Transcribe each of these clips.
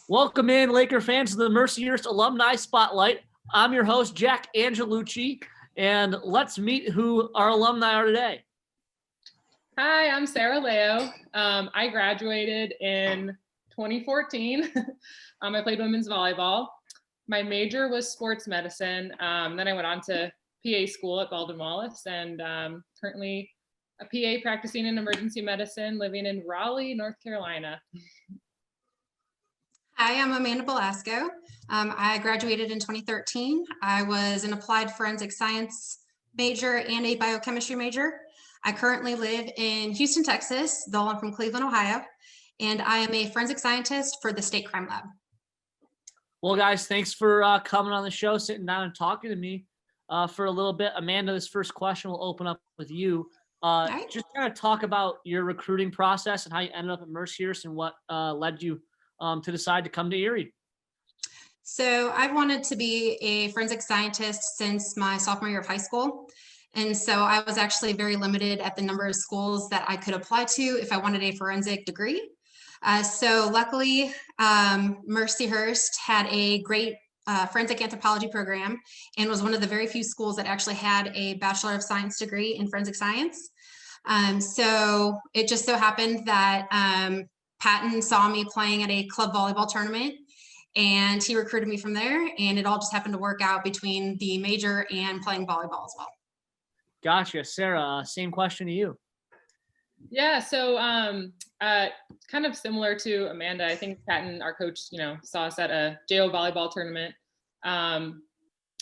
Welcome in, Laker fans, to the Mercyhurst Alumni Spotlight. I'm your host, Jack Angelucci, and let's meet who our alumni are today. Hi, I'm Sarah Leo. I graduated in 2014. I played women's volleyball. My major was sports medicine. Then I went on to PA school at Baldwin Wallace, and currently a PA practicing in emergency medicine, living in Raleigh, North Carolina. Hi, I'm Amanda Balasko. I graduated in 2013. I was an applied forensic science major and a biochemistry major. I currently live in Houston, Texas, though I'm from Cleveland, Ohio, and I am a forensic scientist for the State Crime Lab. Well, guys, thanks for coming on the show, sitting down and talking to me for a little bit. Amanda, this first question will open up with you. Right. Just kind of talk about your recruiting process and how you ended up at Mercyhurst and what led you to decide to come to Erie. So I wanted to be a forensic scientist since my sophomore year of high school. And so I was actually very limited at the number of schools that I could apply to if I wanted a forensic degree. So luckily, Mercyhurst had a great forensic anthropology program and was one of the very few schools that actually had a Bachelor of Science degree in forensic science. So it just so happened that Patton saw me playing at a club volleyball tournament and he recruited me from there, and it all just happened to work out between the major and playing volleyball as well. Gotcha. Sarah, same question to you. Yeah, so kind of similar to Amanda, I think Patton, our coach, saw us at a JO volleyball tournament. And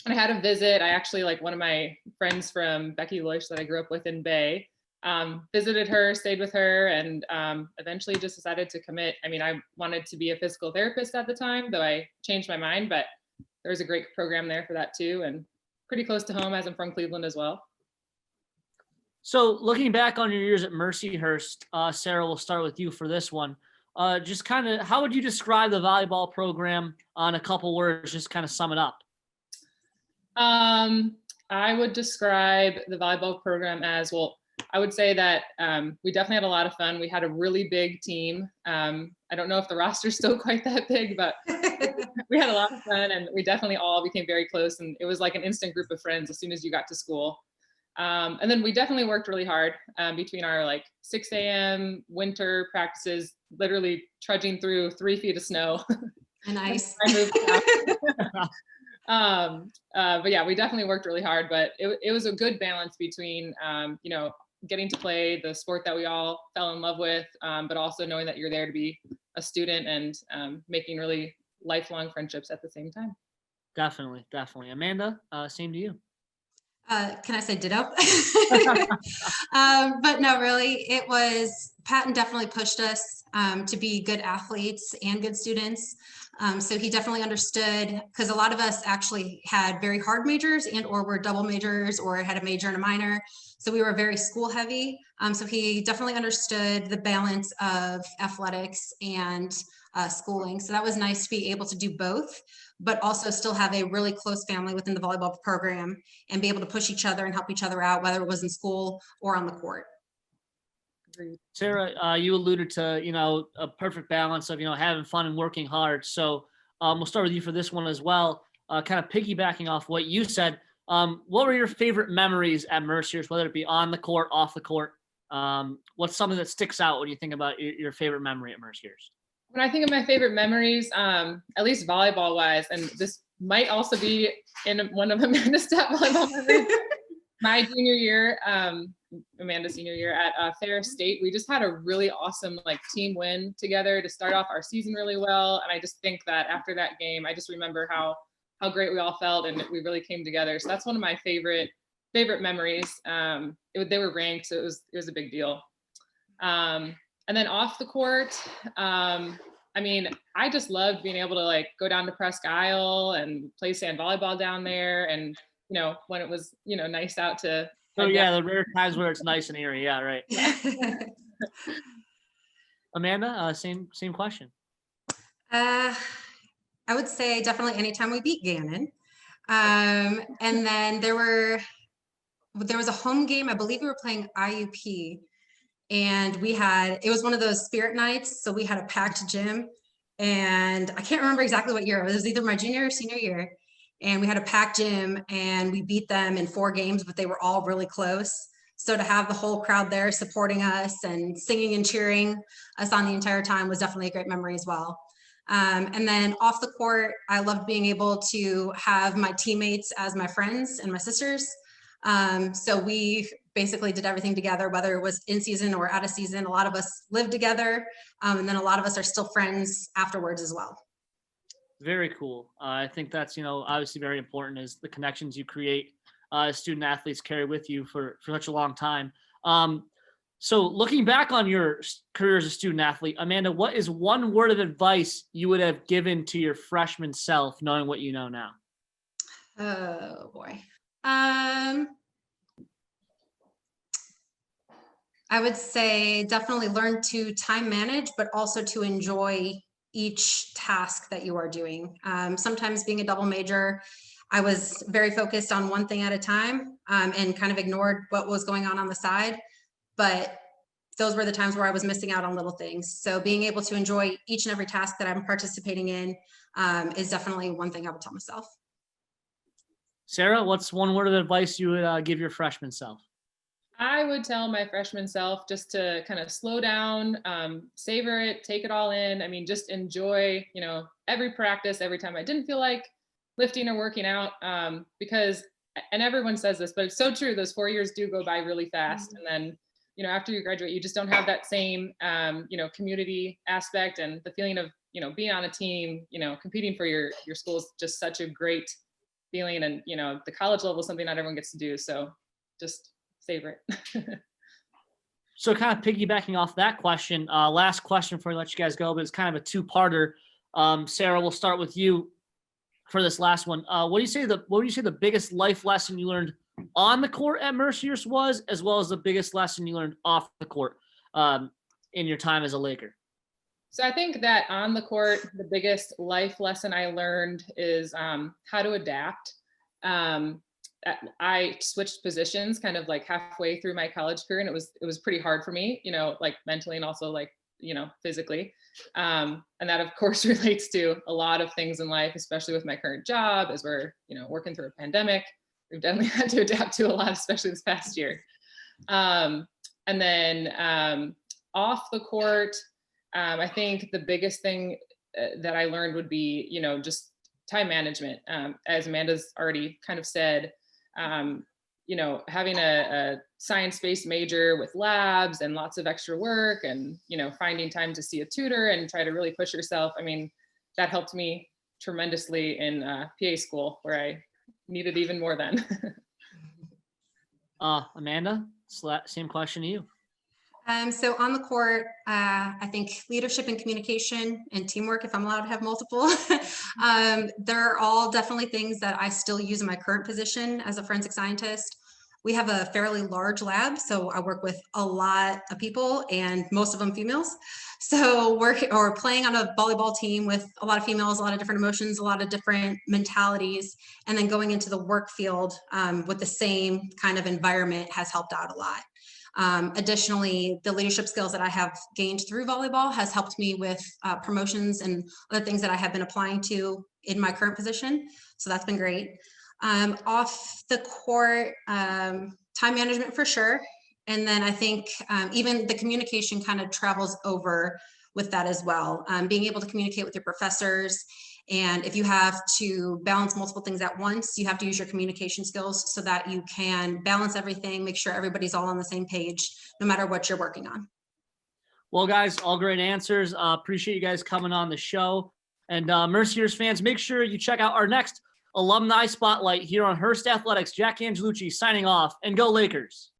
I had a visit. I actually, one of my friends from Becky Loish that I grew up with in Bay, visited her, stayed with her, and eventually just decided to commit. I mean, I wanted to be a physical therapist at the time, though I changed my mind, but there was a great program there for that too, and pretty close to home as I'm from Cleveland as well. So looking back on your years at Mercyhurst, Sarah, we'll start with you for this one. Just kind of, how would you describe the volleyball program in a couple words, just kind of sum it up? I would describe the volleyball program as, well, I would say that we definitely had a lot of fun. We had a really big team. I don't know if the roster's still quite that big, but we had a lot of fun, and we definitely all became very close, and it was like an instant group of friends as soon as you got to school. And then we definitely worked really hard between our 6 a.m. winter practices, literally trudging through 3 feet of snow. Nice. But yeah, we definitely worked really hard, but it was a good balance between, getting to play the sport that we all fell in love with, but also knowing that you're there to be a student and making really lifelong friendships at the same time. Definitely. Amanda, same to you. Can I say ditto? But no, really, Patton definitely pushed us to be good athletes and good students. So he definitely understood, because a lot of us actually had very hard majors and or were double majors or had a major and a minor. So we were very school heavy. So he definitely understood the balance of athletics and schooling. So that was nice to be able to do both, but also still have a really close family within the volleyball program and be able to push each other and help each other out, whether it was in school or on the court. Sarah, you alluded to, a perfect balance of, having fun and working hard. So we'll start with you for this one as well. Kind of piggybacking off what you said, what were your favorite memories at Mercyhurst, whether it be on the court, off the court? What's something that sticks out when you think about your favorite memory at Mercyhurst? When I think of my favorite memories, at least volleyball wise, and this might also be in one of Amanda's volleyball memories, my junior year, Amanda's senior year at Ferris State, we just had a really awesome team win together to start off our season really well. And I just think that after that game, I just remember how great we all felt, and we really came together. So that's one of my favorite memories. They were ranked, so it was a big deal. And then off the court, I just loved being able to go down to Presque Isle and play sand volleyball down there. And, when it was, nice out to. Oh yeah, the rare times where it's nice in Erie. Yeah, right. Amanda, same question. I would say definitely anytime we beat Gannon. And then there was a home game. I believe we were playing IUP, and it was one of those spirit nights. So we had a packed gym, And I can't remember exactly what year. It was either my junior or senior year. And we had a packed gym and we beat them in 4 games, but they were all really close. So to have the whole crowd there supporting us and singing and cheering us on the entire time was definitely a great memory as well. And then off the court, I loved being able to have my teammates as my friends and my sisters. So we basically did everything together, whether it was in season or out of season. A lot of us lived together, and then a lot of us are still friends afterwards as well. Very cool. I think that's, obviously very important, is the connections you create as student athletes carry with you for such a long time. So looking back on your career as a student athlete, Amanda, what is one word of advice you would have given to your freshman self, knowing what you know now? Oh boy. I would say definitely learn to time manage, but also to enjoy each task that you are doing. Sometimes being a double major, I was very focused on one thing at a time, and kind of ignored what was going on the side. But those were the times where I was missing out on little things. So being able to enjoy each and every task that I'm participating in is definitely one thing I would tell myself. Sarah, what's one word of advice you would give your freshman self? I would tell my freshman self just to kind of slow down, savor it, take it all in. I mean, just enjoy, every practice, every time I didn't feel like lifting or working out, because, and everyone says this, but it's so true. Those 4 years do go by really fast. And then, after you graduate, you just don't have that same, community aspect, and the feeling of, being on a team, competing for your school is just such a great feeling. And, the college level is something not everyone gets to do. So just savor it. So kind of piggybacking off that question, last question before I let you guys go, but it's kind of a 2-parter. Sarah, we'll start with you for this last one. What do you say the biggest life lesson you learned on the court at Mercyhurst was, as well as the biggest lesson you learned off the court in your time as a Laker? So I think that on the court, the biggest life lesson I learned is how to adapt. I switched positions kind of like halfway through my college career, and it was pretty hard for me, like mentally and also like, physically. And that of course relates to a lot of things in life, especially with my current job, as we're, working through a pandemic. We've definitely had to adapt to a lot, especially this past year. And then off the court, I think the biggest thing that I learned would be, just time management. As Amanda's already kind of said, having a science-based major with labs and lots of extra work, and, finding time to see a tutor and try to really push yourself. I mean, that helped me tremendously in PA school, where I needed even more then. Amanda, same question to you. So on the court, I think leadership and communication and teamwork, if I'm allowed to have multiple, they're all definitely things that I still use in my current position as a forensic scientist. We have a fairly large lab, so I work with a lot of people, and most of them females. So playing on a volleyball team with a lot of females, a lot of different emotions, a lot of different mentalities, and then going into the work field with the same kind of environment has helped out a lot. Additionally, the leadership skills that I have gained through volleyball has helped me with promotions and other things that I have been applying to in my current position. So that's been great. Off the court, time management for sure. And then I think even the communication kind of travels over with that as well. Being able to communicate with your professors. And if you have to balance multiple things at once, you have to use your communication skills so that you can balance everything, make sure everybody's all on the same page, no matter what you're working on. Well, guys, all great answers. Appreciate you guys coming on the show. And Mercyhurst fans, make sure you check out our next Alumni Spotlight here on Hurst Athletics. Jack Angelucci signing off, and go Lakers.